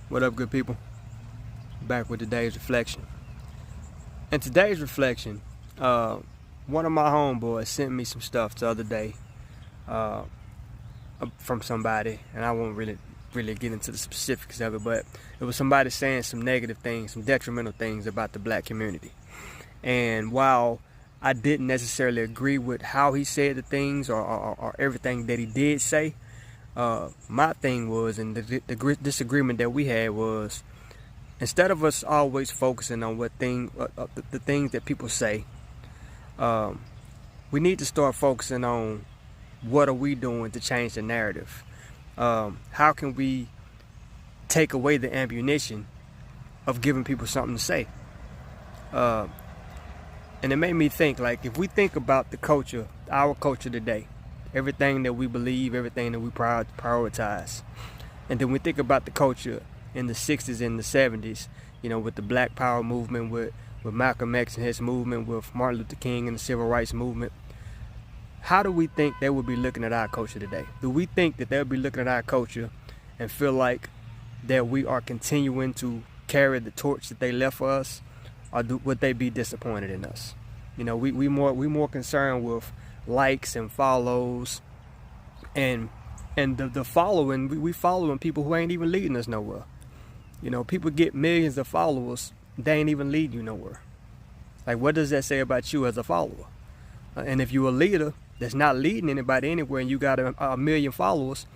What up, good people? Back with today's reflection. And today's reflection, one of my homeboys sent me some stuff the other day from somebody, and I won't really get into the specifics of it, but it was somebody saying some negative things, some detrimental things about the black community. And while I didn't necessarily agree with how he said the things or everything that he did say, my thing was, and the disagreement that we had was, instead of us always focusing on the things that people say, we need to start focusing on what are we doing to change the narrative. How can we take away the ammunition of giving people something to say? And it made me think, like, if we think about the culture, our culture today, everything that we believe, everything that we prioritize, and then we think about the culture in the 60s and the 70s, with the Black Power movement, with Malcolm X and his movement, with Martin Luther King and the Civil Rights movement. How do we think they would be looking at our culture today? Do we think that they'll be looking at our culture and feel like that we are continuing to carry the torch that they left for us, or would they be disappointed in us? We more concerned with likes and follows, and the following. We following people who ain't even leading us nowhere. People get millions of followers, they ain't even lead you nowhere. Like, what does that say about you as a follower? And if you're a leader that's not leading anybody anywhere, and you got a million followers,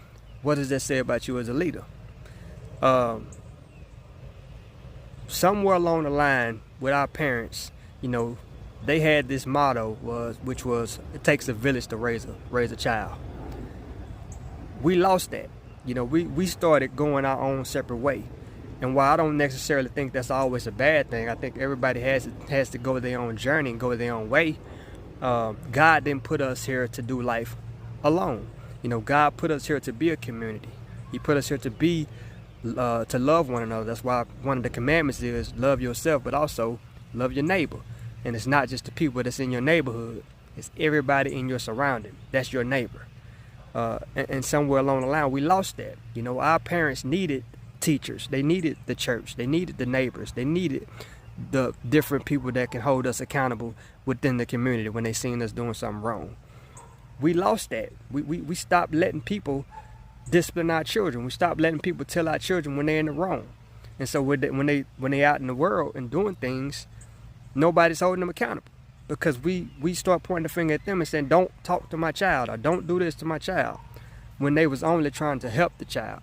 what does that say about you as a leader? Somewhere along the line with our parents, they had this motto which was, it takes a village to raise a child. We lost that. We started going our own separate way. And while I don't necessarily think that's always a bad thing, I think everybody has to go their own journey and go their own way. God didn't put us here to do life alone. God put us here to be a community. He put us here to love one another. That's why one of the commandments is love yourself, but also love your neighbor. And it's not just the people that's in your neighborhood. It's everybody in your surrounding. That's your neighbor. And somewhere along the line, we lost that. Our parents needed teachers. They needed the church. They needed the neighbors. They needed the different people that can hold us accountable within the community when they seen us doing something wrong. We lost that. We stopped letting people discipline our children. We stopped letting people tell our children when they're in the wrong. And so when they out in the world and doing things, nobody's holding them accountable, because we start pointing the finger at them and saying, don't talk to my child, or don't do this to my child, when they was only trying to help the child.